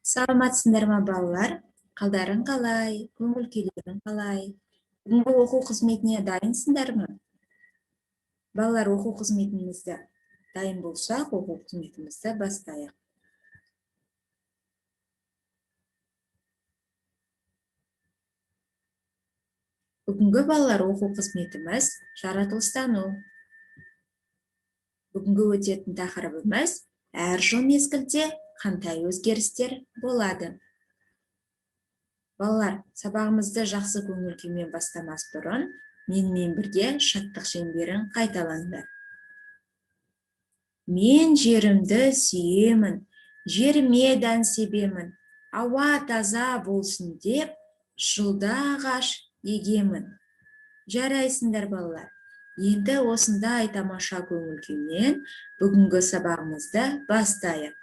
Саламатсыңдар ма балалар? Қалдарың қалай? Көңіл күйлерің қалай? Бүгінгі оқу қызметіне дайынсыңдар ма? Балалар, оқу қызметімізді дайын болсақ, оқу қызметімізді бастайық. Бүгінгі балалар оқу қызметіміз жаратылыстану. Бүгінгі өтетін тақырыбымыз әр жыл мезгілде қандай өзгерістер болады. Балалар, сабағымызды жақсы көңіл күймен бастамас бұрын, менімен бірге шаттық шеңберін қайталаңдар. Мен жерімді сүйемін, жеріме дән себемін, ауа таза болсын деп, жылда ағаш егемін. Жарайсыңдар балалар. Енді осындай тамаша көңіл күймен бүгінгі сабағымызды бастайық.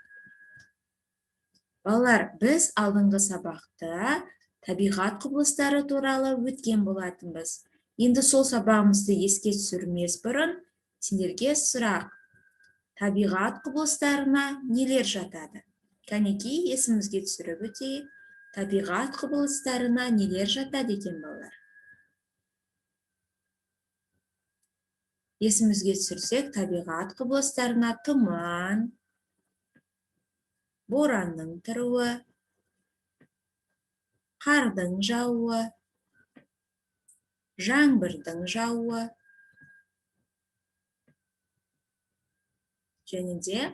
Балалар, біз алдыңғы сабақта табиғат құбылыстары туралы өткен болатынбыз. Енді сол сабағымызды еске түсірмес бұрын сендерге сұрақ. Табиғат құбылыстарына нелер жатады? Кәнекей, есімізге түсіріп өтейік. Табиғат құбылыстарына нелер жатады екен балалар? Есімізге түсірсек, табиғат құбылыстарына тұман, боранның тұруы, қардың жауы, жаңбырдың жауы, және де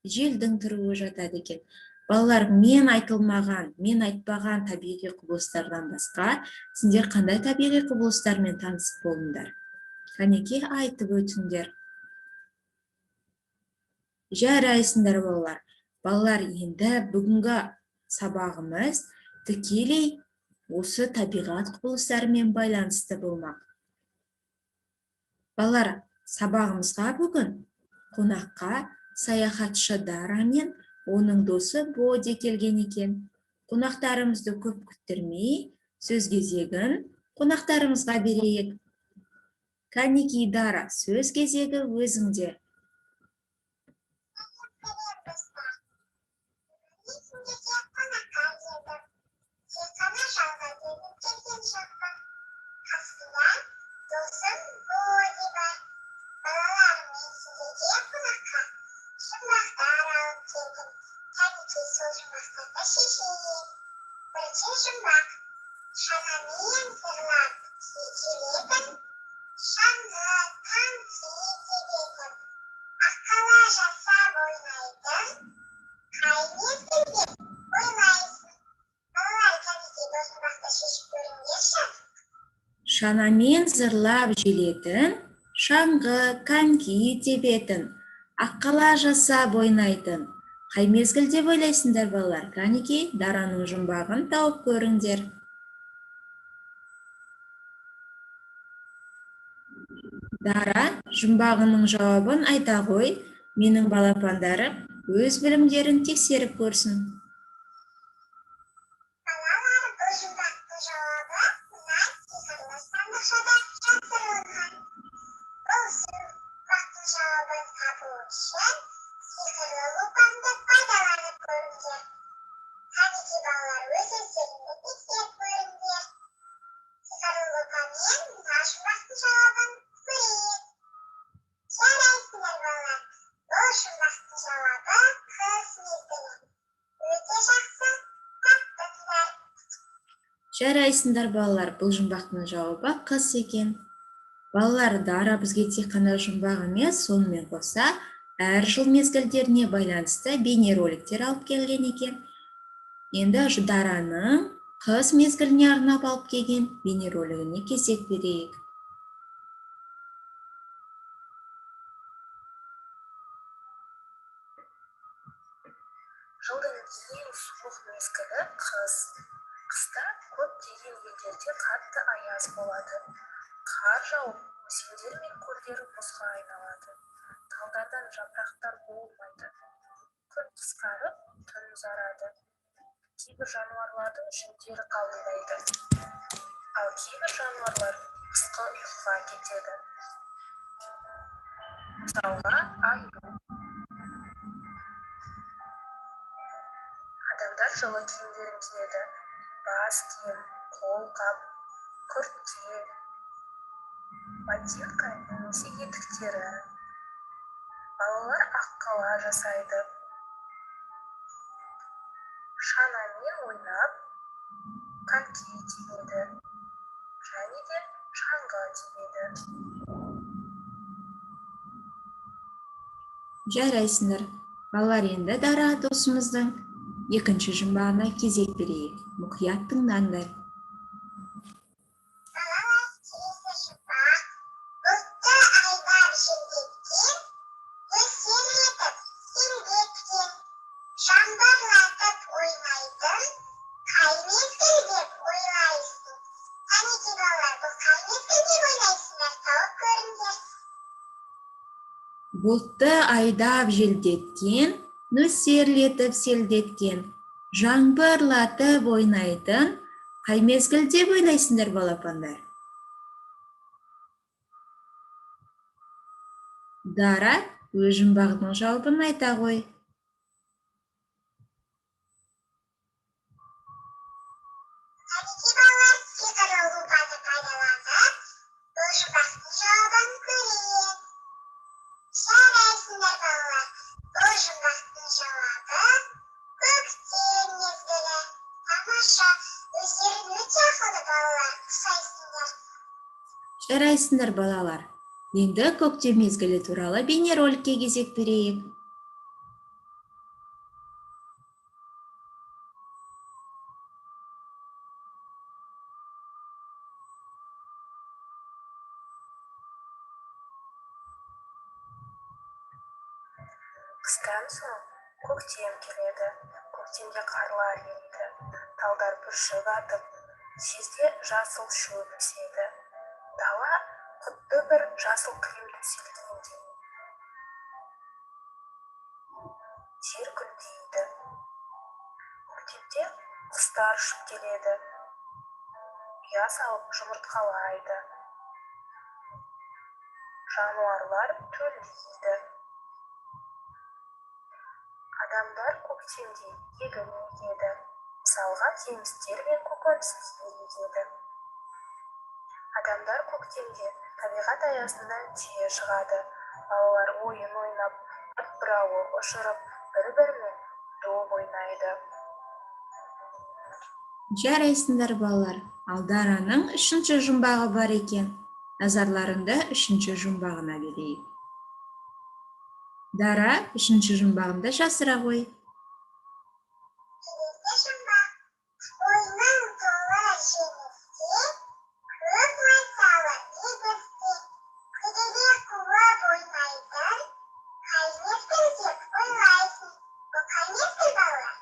желдің тұруы жатады екен. Балалар, мен айтпаған табиғи құбылыстардан басқа, сендер қандай табиғи құбылыстармен танысып болдыңдар? Кәнекей, айтып өтіңдер. Жарайсыңдар балалар. Балалар, енді бүгінгі сабағымыз тікелей осы табиғат құбылыстарымен байланысты болмақ. Балалар, сабағымызға бүгін қонаққа саяхатшы Дара мен оның досы Боди келген екен. Қонақтарымызды көп күттірмей, сөз кезегін қонақтарымызға берейік. Кәнекей, Дара, сөз кезегі өзіңде. Шанамен зырлап желетін, шаңғы, коньки тебетін, аққала жасап ойнайтын. Қай мезгілде ойлайсыңдар балалар? Кәнекей, Дараның жұмбағын тауып көріңдер. Дара, жұмбағының жауабын айта ғой, менің балапандарым өз білімдерін тексеріп көрсін. Жарайсыңдар балалар, бұл жұмбақтың жауабы қыс екен. Балалар, Дара бізге тек қана жұмбақ емес, сонымен қоса әр жыл мезгілдеріне байланысты бейнероликтер алып келген екен. Енді Дараның қыс мезгіліне арнап алып келген бейнеролигіне кезек берейік. Жылдың ең суық мезгілі қыс. Қыста көптеген елдерде қатты аяз болады. Қар жауып, өзендер мен көлдер мұзға айналады. Талдардан жапырақтар болмайды. Күн қысқарып, түн ұзарады. Кейбір жануарлардың жүндері қалыңдайды. Ал кейбір жануарлар қысқы ұйқыға кетеді. Мысалға, аю. Адамдар жылы киімдерін киеді. Бас киім, қолқап, күртке, ботинка немесе етіктері. Балалар аққала жасайды. Шанамен ойнап, коньки тебеді. Және де шаңғы тебеді. Жарайсыңдар. Балалар, енді Дара досымыздың екінші жұмбағына кезек берейік. Мұқият тыңдаңдар. Балалар, келесі жұмбақ бұлтты айдар желдеткен, нөсер етіп сергеткен, жаңбырлатып ойнайтын, қай мезгіл деп ойлайсың? Кәнекей балалар, бұл қай мезгіл деп ойлайсыңдар? Тауып көріңдер. Бұлтты айдап желдеткен, нөсерлетіп селдеткен, жаңбырлатып ойнайтын, қай мезгіл деп ойлайсыңдар, балапандар? Дара өз жұмбағының жауабын айта ғой. Кәнекей балалар, сиқырлы лупаны пайдаланып, бұл жұмбақтың жауабын көрейік. Жарайсыңдар балалар, бұл жұмбақтың жауабы көктем мезгілі. Тамаша, өздерің өте ақылды балалар, ұқсайсыңдар. Жарайсыңдар, балалар. Енді көктем мезгілі туралы бейнероликке кезек берейік. Қыстан соң көктем келеді. Көктемде қарлар ериді. Талдар бүршік атып, жерде жасыл шөп өседі. Дала құдды бір жасыл кілем төселгендей. Жер гүлдейді. Көктемде құстар ұшып келеді. Ұя салып жұмыртқалайды. Жануарлар төлдейді. Адамдар көктемде егін егеді. Мысалға, жемістер мен көкөністер егеді. Адамдар көктемде табиғат аясында түйе шығады. Балалар ойын ойнап, атпырауы ұшырып, бір-бірімен доп ойнайды. Жарайсыңдар, балалар. Ал Дараның үшінші жұмбағы бар екен. Назарларыңды үшінші жұмбағына берейік. Дара үшінші жұмбағында жасыра ғой. Келесі жұмбақ ойының толы жемісте, көп майсалы егісте, күреде қуып ойнайтын, қай мезгіл деп ойлайсың? Бұл қай мезгіл балалар?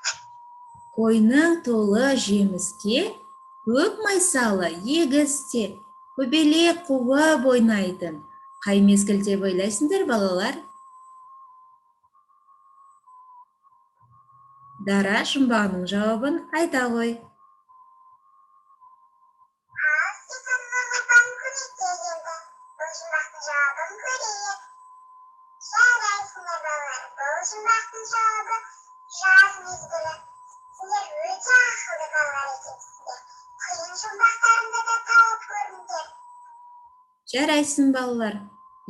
Қойның толы жеміске, көк майсалы егісте, көбелек қуып ойнайтын, қай мезгіл деп ойлайсыңдар, балалар? Дара жұмбағының жауабын айта ғой. Ал сиқырлы лупан көмекке келді. Бұл жұмбақтың жауабын көрейік. Жарайсыңдар балалар, бұл жұмбақтың жауабы жаз мезгілі. Сендер өте ақылды балалар екенсіңдер. Қиын жұмбақтарыңды да тауып көріңдер. Жарайсын, балалар.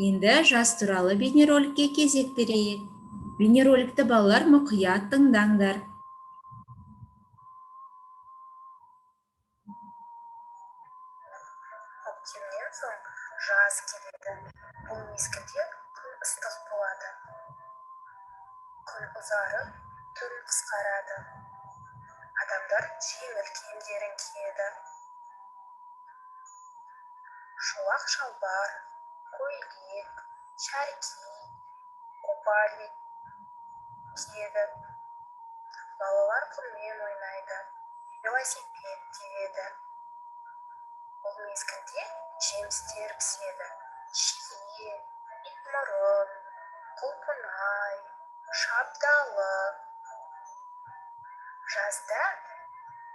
Енді жаз туралы бейнероликке кезек берейік. Бейнероликті балалар мұқият тыңдаңдар. Көктемнен соң жаз келеді. Бұл мезгілде күн ыстық болады. Күн ұзарып, түн қысқарады. Адамдар жеңіл киімдерін киеді. Шолақ шалбар, көйлек, шарки, купальник киеді. Балалар құммен ойнайды. Велосипед тебеді. Бұл мезгілде жемістер піседі. Шие, итмұрын, құлпынай, шабдалы. Жазда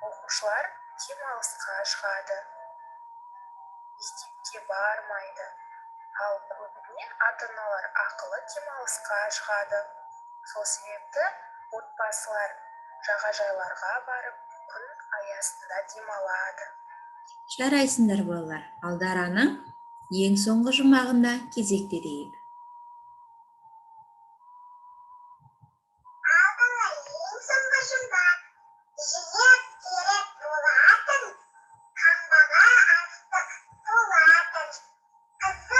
оқушылар демалысқа шығады. Мектепке бармайды. Ал көбіне ата-аналар ақылы демалысқа шығады. Сол себепті отбасылар Жағажайларға барып, күн аясында демалады. Жарайсыңдар балалар. Ал Дараның ең соңғы жұмағында кезектелейік. Алдыңғы ең соңғы жұмбақ. Жиып теріп болатын, қамбаға астық толатын,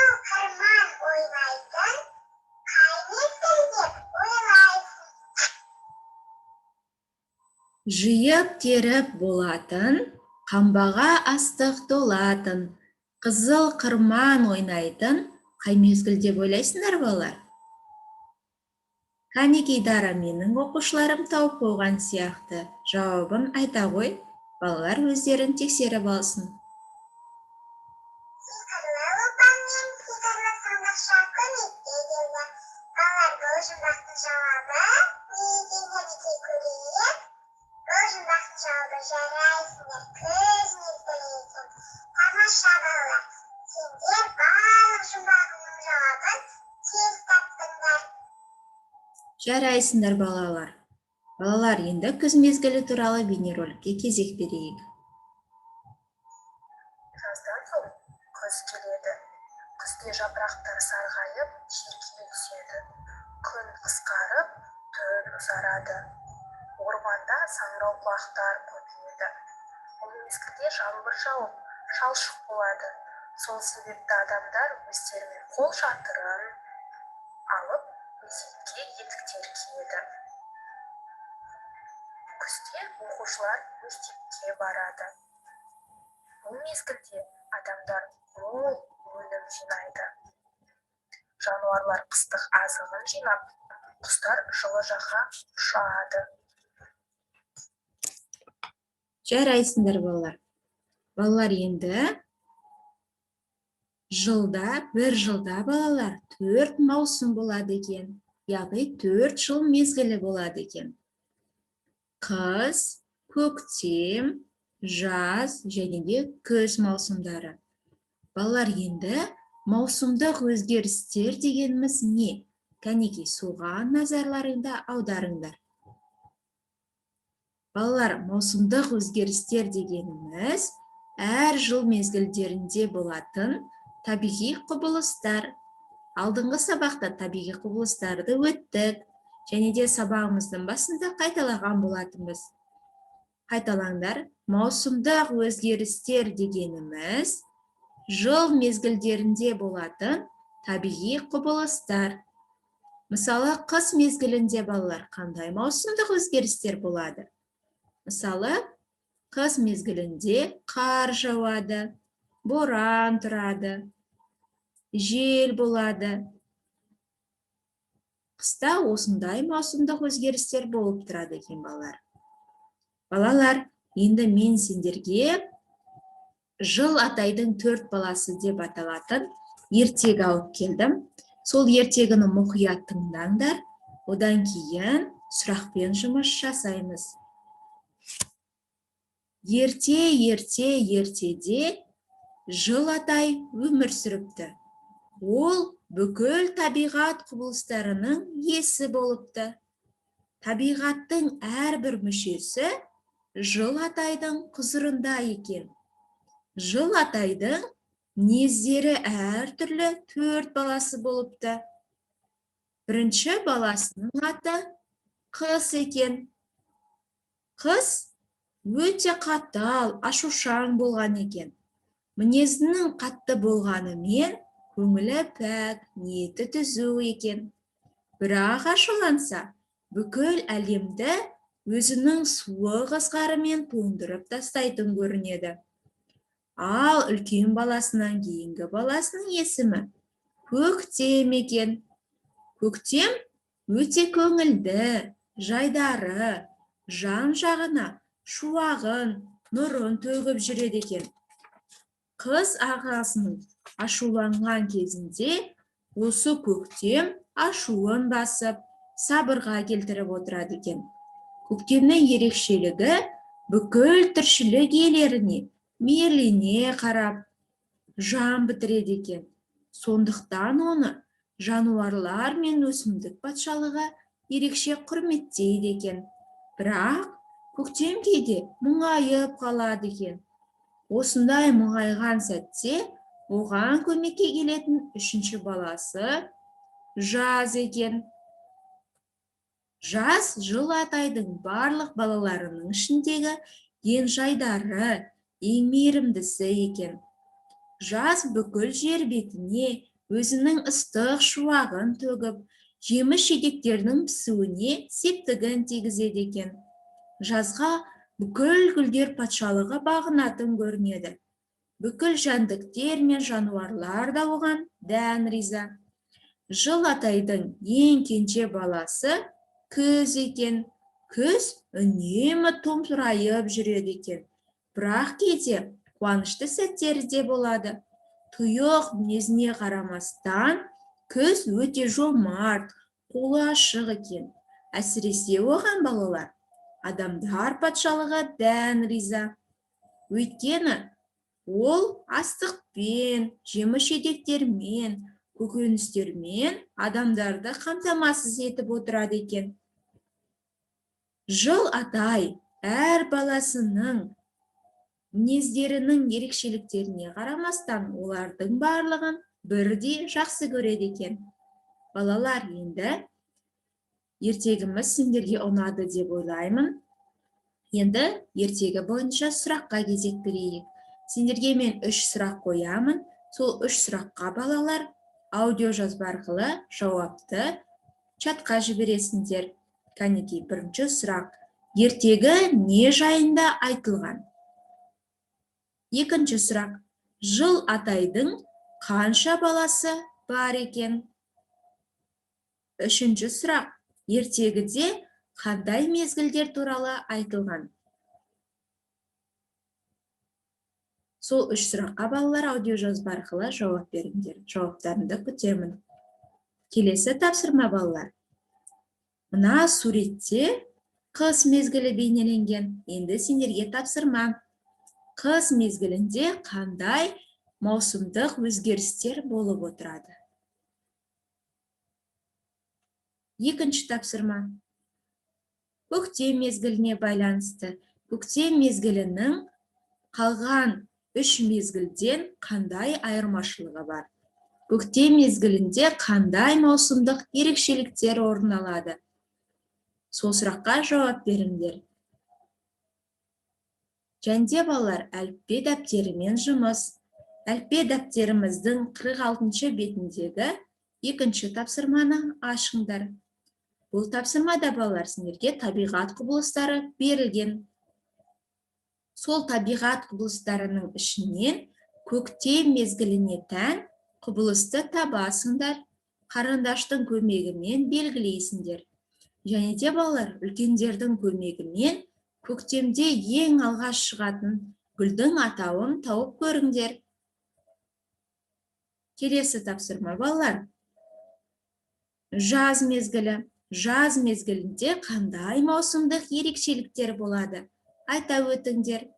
қызыл қырман ойнайтын, қайнетсің деп ойлайсың. Жиып теріп болатын, қамбаға астық толатын, қызыл қырман ойнайтын, қай мезгіл деп ойлайсыңдар балалар? Кәнекей Дара, менің оқушыларым тауып қойған сияқты. Жауабын айта ғой, балалар өздерін тексеріп алсын. Сиқырлы ұлпанмен сиқырлы сандықша көмекке келді. Балалар, бұл жұмбақтың жауабы не екенін көрейік. Бұл жұмбақтың жауабы жарайсыңдар, күз мезгілі екен. Тамаша балалар, сендер барлық жұмбағының жауабын тез таптыңдар. Жарайсыңдар балалар. Балалар, енді күз мезгілі туралы бейнероликке кезек берейік. Жаздан соң күз келеді. Күзде жапырақтар сарғайып, желкеге түседі. Күн қысқарып, түн ұзарады. Орманда саңырауқұлақтар көбейеді. Бұл мезгілде жаңбыр жауып, шалшық болады. Сол себепті адамдар өздерімен қол шатырын алып, мезетке етіктер киеді. Күзде оқушылар мектепке барады. Бұл мезгілде адамдар мол өнім жинайды. Жануарлар қыстық азығын жинап, құстар жылы жаққа ұшады. Жарайсыңдар балалар. Балалар, енді бір жылда балалар 4 маусым болады екен. Яғни 4 жыл мезгілі болады екен. Қыс, көктем, жаз және де күз маусымдары. Балалар, енді маусымдық өзгерістер дегеніміз не? Кәнекей, соған назарларыңды аударыңдар. Балалар, маусымдық өзгерістер дегеніміз әр жыл мезгілдерінде болатын табиғи құбылыстар. Алдыңғы сабақта табиғи құбылыстарды өттік, және де сабағымыздың басында қайталаған болатынбыз. Қайталаңдар. Маусымдық өзгерістер дегеніміз жыл мезгілдерінде болатын табиғи құбылыстар. Мысалы, қыс мезгілінде балалар қандай маусымдық өзгерістер болады? Мысалы, қыс мезгілінде қар жауады, боран тұрады, жел болады. Қыста осындай маусымдық өзгерістер болып тұрады екен балалар. Балалар, енді мен сендерге жыл атайдың 4 баласы деп аталатын ертегі алып келдім. Сол ертегіні мұқият тыңдаңдар, одан кейін сұрақпен жұмыс жасаймыз. Ертеде жыл атай өмір сүріпті. Ол бүкіл табиғат құбылыстарының иесі болыпты. Табиғаттың әрбір мүшесі жыл атайдың құзырында екен. Жыл атайдың мінездері әртүрлі 4 баласы болыпты. Бірінші баласының аты қыс екен. Қыс өте қатал, ашушаң болған екен. Мінезінің қатты болғанымен көңілі пәк, ниеті түзу екен. Бірақ ашуланса, бүкіл әлемді өзінің суық ызғарымен тоңдырып тастайтын көрінеді. Ал үлкен баласынан кейінгі баласының есімі көктем екен. Көктем өте көңілді, жайдары, жан-жағына шуағын, нұрын төгіп жүреді екен. Қыз ағасының ашуланған кезінде осы көктем ашуын басып, сабырға келтіріп отырады екен. Көктемнің ерекшелігі бүкіл тіршілік иелеріне мейірлене қарап, жан бітіреді екен. Сондықтан оны жануарлар мен өсімдік патшалығы ерекше құрметтейді екен. Бірақ көктем кейде мұңайып қалады екен. Осындай мұңайған сәтте оған көмекке келетін үшінші баласы жаз екен. Жаз жыл атайдың барлық балаларының ішіндегі ең жайдары, ең мейірімдісі екен. Жаз бүкіл жер бетіне өзінің ыстық шуағын төгіп, жеміс жидектердің пісуіне септігін тигізеді екен. Жазға бүкіл гүлдер патшалығы бағынатын көрінеді. Бүкіл жәндіктер мен жануарлар да оған дән риза. Жыл атайдың ең кенже баласы күз екен. Күз үнемі томсырайып жүреді екен. Бірақ кейде қуанышты сәттері де болады. Тұйық мінезіне қарамастан, күз өте жомарт, қолы ашық екен. Әсіресе оған балалар, адамдар патшалығы дән риза. Өйткені ол астықпен, жеміс жидектермен, көкөністермен адамдарды қамтамасыз етіп отырады екен. Жыл атай әр баласының мінездерінің ерекшеліктеріне қарамастан олардың барлығын бірдей жақсы көреді екен. Балалар, енді ертегіміз сендерге ұнады деп ойлаймын. Енді ертегі бойынша сұраққа кезек берейік. Сендерге мен 3 сұрақ қоямын. Сол 3 сұраққа балалар аудио жазба арқылы жауапты чатқа жібересіңдер. Кәнекей, бірінші сұрақ. Ертегі не жайында айтылған? Екінші сұрақ. Жыл атайдың қанша баласы бар екен? Үшінші сұрақ. Ертегіде қандай мезгілдер туралы айтылған? Сол 3 сұраққа балалар аудио жазба арқылы жауап беріңдер. Жауаптарыңды күтемін. Келесі тапсырма балалар. Мына суретте қыс мезгілі бейнеленген. Енді сендерге тапсырма. Қыс мезгілінде қандай маусымдық өзгерістер болып отырады? Екінші тапсырма. Көктем мезгіліне байланысты. Көктем мезгілінің қалған 3 мезгілден қандай айырмашылығы бар? Көктем мезгілінде қандай маусымдық ерекшеліктер орын алады? Сол сұраққа жауап беріңдер. Және балалар, әліппе дәптерімен жұмыс. Әліппе дәптеріміздің 46-шы бетіндегі екінші тапсырманы ашыңдар. Бұл тапсырмада балалар сендерге табиғат құбылыстары берілген. Сол табиғат құбылыстарының ішінен көктем мезгіліне тән құбылысты табасыңдар. Қарандаштың көмегімен белгілейсіңдер. Және де балалар, үлкендердің көмегімен көктемде ең алғаш шығатын гүлдің атауын тауып көріңдер. Келесі тапсырма балалар. Жаз мезгілі. Жаз мезгілінде қандай маусымдық ерекшеліктер болады? Айта өтіңдер.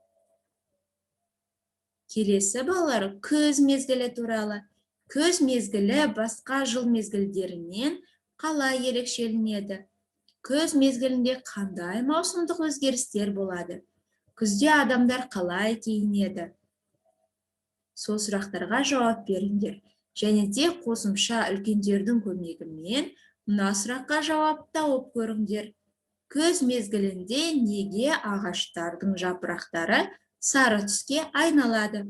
Келесі балалар, күз мезгілі туралы. Күз мезгілі басқа жыл мезгілдерінен қалай ерекшеленеді? Күз мезгілінде қандай маусымдық өзгерістер болады? Күзде адамдар қалай киінеді? Сол сұрақтарға жауап беріңдер. Және де қосымша үлкендердің көмегімен мына сұраққа жауап тауып көріңдер. Күз мезгілінде неге ағаштардың жапырақтары сары түске айналады?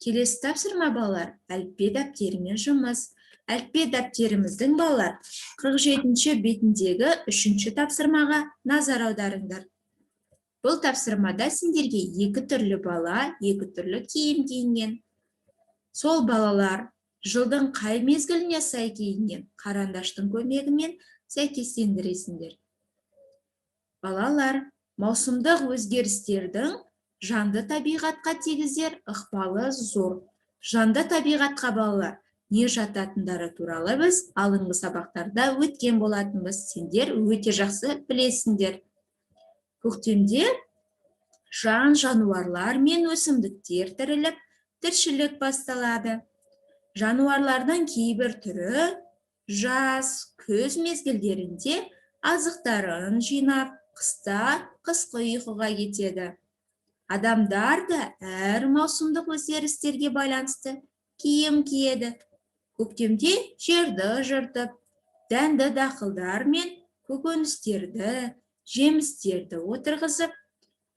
Келесі тапсырма балалар, әліппе дәптерімен жұмыс. Әліппе дәптеріміздің балалар 47-ші бетіндегі 3-ші тапсырмаға назар аударыңдар. Бұл тапсырмада сендерге 2 түрлі бала, 2 түрлі киім киінген. Сол балалар жылдың қай мезгіліне сай киінген? Қарандаштың көмегімен сәйкестендіресіңдер. Балалар, маусымдық өзгерістердің жанды табиғатқа тигізер ықпалы зор. Жанды табиғатқа балалар не жататындары туралы біз алынғы сабақтарда өткен болатынбыз. Сендер өте жақсы білесіңдер. Көктемде жан жануарлар мен өсімдіктер тіріліп, тіршілік басталады. Жануарлардың кейбір түрі жаз, күз мезгілдерінде азықтарын жинап, қыста қысқы ұйқыға кетеді. Адамдар да әр маусымдық өзгерістерге байланысты киім киеді. Көктемде жерді жыртып, дәнді дақылдар мен көкөністерді, жемістерді отырғызып,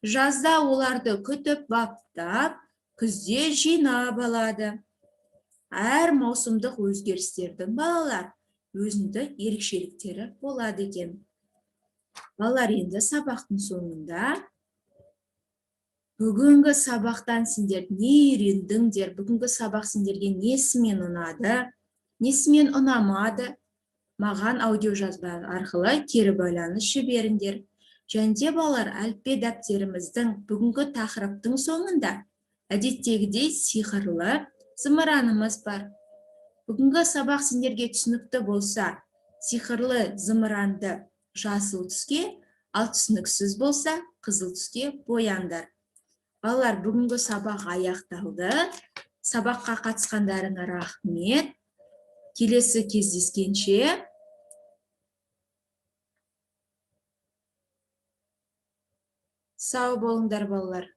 жазда оларды күтіп баптап, күзде жинап алады. Әр маусымдық өзгерістердің балалар өзіндік ерекшеліктері болады екен. Балалар, енді сабақтың соңында бүгінгі сабақтан сендер не үйрендіңдер? Бүгінгі сабақ сендерге несімен ұнады, несімен ұнамады? Маған аудиожазба арқылы кері байланыс жіберіңдер. Және де балалар, әліппе дәптеріміздің бүгінгі тақырыптың соңында әдеттегідей сиқырлы зымыранымыз бар. Бүгінгі сабақ сендерге түсінікті болса, сиқырлы зымыранды жасыл түске, ал түсініксіз болса, қызыл түске бояндар. Балалар, бүгінгі сабақ аяқталды. Сабаққа қатысқандарыңа рахмет. Келесі кездескенше сау болыңдар, балалар.